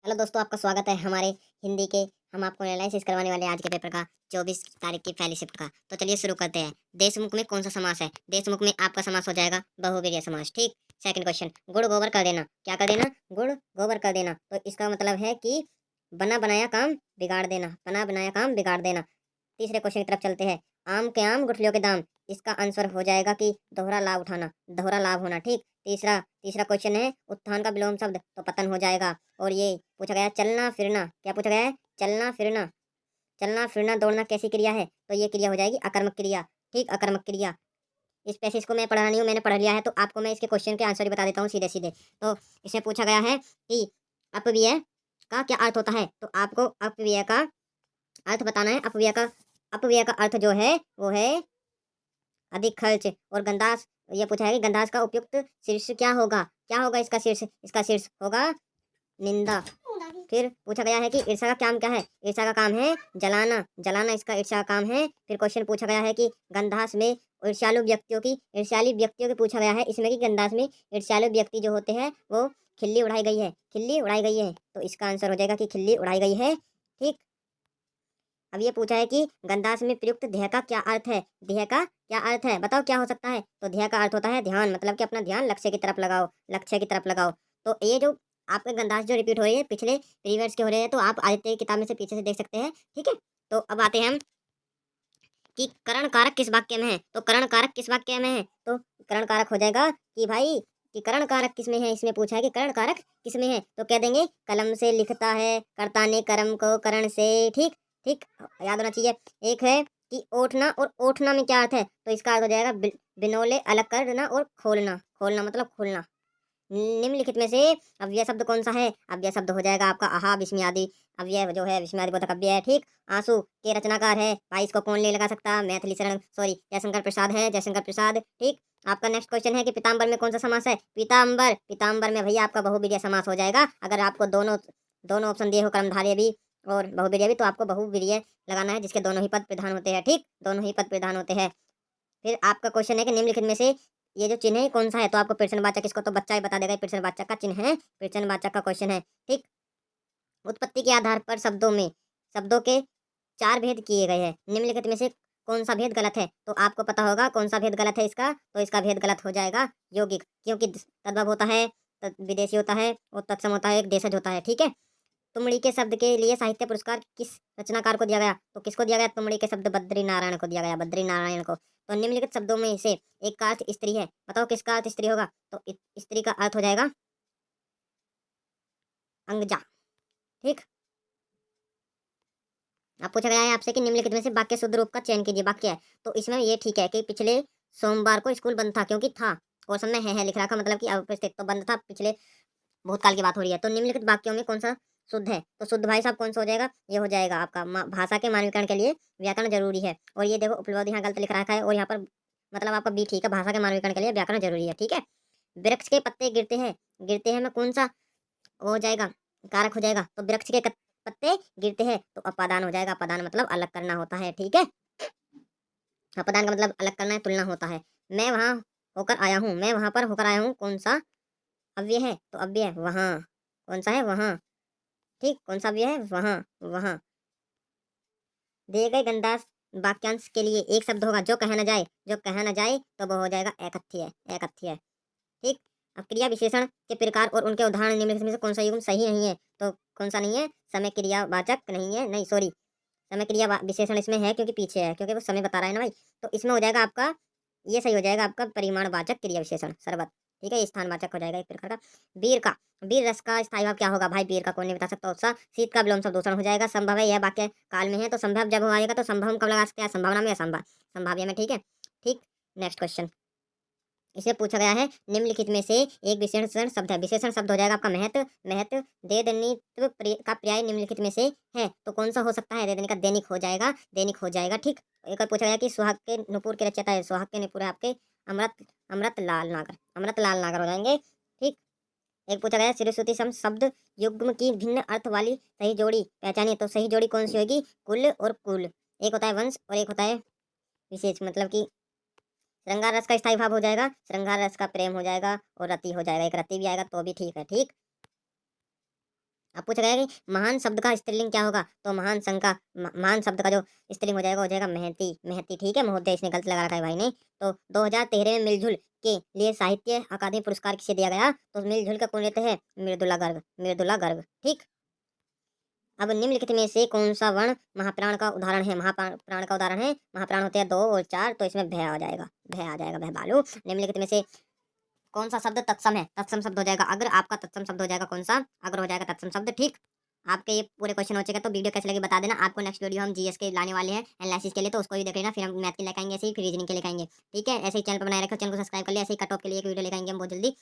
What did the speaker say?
Hello दोस्तों, आपका स्वागत है हमारे हिंदी के। हम आपको एनालिसिस करवाने वाले हैं आज के पेपर का 24 तारीख की पहली शिफ्ट का। तो चलिए शुरू करते हैं। देशमुख में कौन सा समास है? देशमुख में आपका समास हो जाएगा बहुव्रीहि समास। ठीक। सेकंड क्वेश्चन, गुड़ गोबर कर देना। क्या कर देना? गुड़ गोबर कर देना। तो इसका मतलब है कि बना बनाया काम बिगाड़ देना। बना बनाया काम बिगाड़ देना। तीसरे क्वेश्चन की तरफ चलते हैं। आम के आम गुठलियों के दाम। इसका आंसर हो जाएगा कि दोहरा लाभ उठाना, दोहरा लाभ होना। ठीक। तीसरा तीसरा क्वेश्चन है उत्थान का विलोम शब्द, तो पतन हो जाएगा। और ये पूछा गया है चलना फिरना। क्या पूछा गया है? चलना फिरना। चलना फिरना दौड़ना कैसी क्रिया है? तो ये क्रिया हो जाएगी अकर्मक क्रिया। ठीक, अकर्मक क्रिया। इस पैसेज को मैं पढ़ा नहीं हूँ, मैंने पढ़ लिया है, तो आपको मैं इसके क्वेश्चन के आंसर ही बता देता हूँ सीधे सीधे। तो इसमें पूछा गया है कि अपव्यय का क्या अर्थ होता है? तो आपको अपव्यय का अर्थ बताना है। अपव्यय का अर्थ जो है वो है अधिक खर्च। और गंदास, ये पूछा है कि गंदास का उपयुक्त शीर्ष क्या होगा? क्या होगा इसका शीर्ष? इसका शीर्ष होगा निंदा। फिर पूछा गया है कि ईर्ष्या का काम क्या है? ईर्ष्या का काम है जलाना। जलाना इसका ईर्ष्या का काम है। फिर क्वेश्चन पूछा गया है कि गंधास में ईर्ष्यालु व्यक्तियों की पूछा गया है इसमें कि गंधास में ईर्ष्यालु व्यक्ति जो होते हैं वो खिल्ली उड़ाई गई है। खिल्ली उड़ाई गई है, तो इसका आंसर हो जाएगा कि खिल्ली उड़ाई गई है। ठीक। अब ये पूछा है कि गंदास में प्रयुक्त ध्येय का क्या अर्थ है? ध्येय का क्या अर्थ है? बताओ क्या हो सकता है? तो ध्येय का अर्थ होता है ध्यान, मतलब कि अपना ध्यान लक्ष्य की तरफ लगाओ। लक्ष्य की तरफ लगाओ। तो ये जो आपके गंदास जो रिपीट हो रही है पिछले प्रीवियस के हो रहे हैं, तो आप आदित्य की किताब में से पीछे से देख सकते हैं। ठीक है। तो अब आते हैं हम कि करण कारक किस वाक्य में है? तो करण कारक किस वाक्य में है? तो करण कारक हो जाएगा कि भाई कि करण कारक किस में है? इसमें पूछा है कि करण कारक किस में है, तो कह देंगे कलम से लिखता है कर्ता ने कर्म को करण से। ठीक। ठीक, याद होना चाहिए। एक है कि ओठना, और ओठना में क्या अर्थ है? तो इसका अर्थ हो जाएगा बिनोले अलग करना और खोलना। खोलना मतलब खोलना। निम्नलिखित में से अव्यय शब्द कौन सा है? अव्यय शब्द हो जाएगा आपका आहा विस्मयादि। अव्यय जो है विस्मयादि बोधक अव्यय है। ठीक। आंसू के रचनाकार है भाई, इसको कौन नहीं लगा सकता? मैथिली शरण सॉरी जयशंकर प्रसाद है, जयशंकर प्रसाद। ठीक। आपका नेक्स्ट क्वेश्चन है कि पीताम्बर में कौन सा समास है? पीताम्बर, पीताम्बर में भैया आपका बहुविधीय समास हो जाएगा। अगर आपको दोनों दोनों ऑप्शन दिए हो, कर्मधारय भी और बहुविधीय भी, तो आपको बहुविधीय लगाना है जिसके दोनों ही पद प्रधान होते हैं। ठीक, दोनों ही पद प्रधान होते हैं। फिर आपका क्वेश्चन है कि निम्नलिखित में से ये जो चिन्ह है कौन सा है? तो आपको प्रश्नवाचक, इसको तो बच्चा ही बता देगा, प्रश्नवाचक का चिन्ह है, प्रश्नवाचक का क्वेश्चन है। ठीक। उत्पत्ति के आधार पर शब्दों के चार भेद किए गए हैं। निम्नलिखित में से कौन सा भेद गलत है? तो आपको पता होगा कौन सा भेद गलत है इसका। तो इसका भेद गलत हो जाएगा यौगिक, क्योंकि तद्भव होता है, विदेशी होता है, और तत्सम होता है, एक देशज होता है। ठीक है। तुमड़ी के शब्द के लिए साहित्य पुरस्कार किस रचनाकार को दिया गया? तो किसको दिया गया? तुमड़ी के शब्द बद्री नारायण को दिया गया, बद्री नारायण को। तो निम्नलिखित शब्दों में से एक का अर्थ स्त्री है, बताओ किसका अर्थ स्त्री होगा? तो स्त्री का अर्थ हो जाएगा अंगजा। ठीक। अब पूछा गया है आपसे कि निम्नलिखित में से वाक्य शुद्ध रूप का चयन कीजिए। वाक्य है, तो इसमें ये ठीक है कि पिछले सोमवार को स्कूल बंद था, क्योंकि था और समय है लिख रहा था, मतलब कि अनुपस्थित, तो बंद था, पिछले भूतकाल की बात हो रही है। तो निम्नलिखित वाक्यों में कौन सा शुद्ध है? तो शुद्ध भाई साहब कौन सा हो जाएगा? ये हो जाएगा आपका भाषा के मानवीकरण के लिए व्याकरण जरूरी है। और ये देखो उपलब्ध यहाँ गलत लिख रखा है, और यहाँ पर मतलब आपका बी ठीक है, भाषा के मानवीकरण के लिए व्याकरण जरूरी है। ठीक है। वृक्ष के पत्ते गिरते हैं में कौन सा हो जाएगा? कारक हो जाएगा। तो वृक्ष के पत्ते गिरते हैं, तो अपादान हो जाएगा। अपादान मतलब अलग करना होता है। ठीक है। अपदान का मतलब अलग करना है, तुलना होता है। मैं वहां होकर आया हूँ, मैं वहां पर होकर आया हूँ, कौन सा अव्यय है? तो अव्यय है वहां। कौन सा है? वहां। ठीक, कौन सा अव्यय है? वहां। वहां। दिए गए गंदास वाक्यांश के लिए एक शब्द होगा जो कहा न जाए, जो कहा न जाए, तो वो हो जाएगा एकथ्य। एकथ्य। ठीक। अब क्रिया विशेषण के प्रकार और उनके उदाहरण निम्नलिखित में से कौन सा युग्म सही नहीं है? तो कौन सा नहीं है? समय क्रियावाचक नहीं है, नहीं सॉरी, समय क्रिया विशेषण इसमें है क्योंकि पीछे है, क्योंकि वो समय बता रहा है ना भाई। तो इसमें हो जाएगा आपका, ये सही हो जाएगा आपका परिमाणवाचक क्रिया विशेषण सर्वत। ठीक है, ये स्थानवाचक हो जाएगा एक प्रकार का। वीर का, वीर रस का स्थायी भाव क्या होगा? भाई वीर का कौन नहीं बता सकता? उत्साह। शीत का विलोम शब्द दूषण हो जाएगा। संभव है, यह वाक्य काल में है, तो संभव जब हो आएगा, तो संभव हम कब लगा सकते हैं? संभावना में या संभाव्य में। ठीक है। ठीक। नेक्स्ट क्वेश्चन, इसे पूछा गया है निम्नलिखित में से एक विशेषण शब्द है। विशेषण शब्द हो जाएगा आपका महत्व। महत्व देदनित्व का पर्याय निम्नलिखित में से है, तो कौन सा हो सकता है? देदनी का दैनिक हो जाएगा, दैनिक हो जाएगा। ठीक। एक और पूछा गया कि सुहाग के नुपुर के रचयिता है। सुहाग के नुपुर है आपके अमृत अमृत लाल नागर, अमृत लाल नागर हो जाएंगे। ठीक। एक पूछा गया सरस्वती सम शब्द युग्म की भिन्न अर्थ वाली सही जोड़ी पहचानिए, तो सही जोड़ी कौन सी होगी? कुल और कुल। एक होता है वंश और एक होता है विशेष, मतलब कि श्रृंगार रस का स्थायी भाव हो जाएगा, श्रृंगार रस का प्रेम हो जाएगा, और रति हो जाएगा, एक रति भी आएगा तो भी ठीक है। ठीक। अब पूछा गया कि महान शब्द का स्त्रीलिंग क्या होगा, तो महान संघ का महान शब्द का जो स्त्रीलिंग हो जाएगा महती। महती, ठीक है, महोदय इसने गलत लगा रखा है भाई ने। तो 2013 में मिलजुल के लिए साहित्य अकादमी पुरस्कार किसे दिया गया, तो मिलजुल का कौन लेते हैं, मृदुला गर्ग, मृदुला गर्ग, ठीक। अब निम्नलिखित में से कौन सा वर्ण महाप्राण का उदाहरण है, महाप्राण का उदाहरण है, महाप्राण होते हैं 2 और 4, तो इसमें भय आ जाएगा, भय आ जाएगा, भय बालू। निम्नलिखित में से कौन सा शब्द तत्सम है, तत्सम शब्द हो जाएगा अग्र, आपका तत्सम शब्द हो जाएगा कौन सा, अग्र हो जाएगा तत्सम शब्द, ठीक। आपके ये पूरे क्वेश्चन हो चुके हैं, तो वीडियो कैसे लगी बता देना। आपको नेक्स्ट वीडियो हम जीएस के लाने वाले हैं एनालिसिस के लिए, तो उसको भी देख लेना, फिर हम मैथ के लेकर आएंगे ऐसे ही, फिर रीजनिंग के लेकर आएंगे, ठीक है। ऐसे ही चैनल पर बनाए रखो, चैनल को सब्सक्राइब कर लिया, ऐसे ही कट ऑफ के लिए एक वीडियो लेकर आएंगे हम बहुत जल्दी।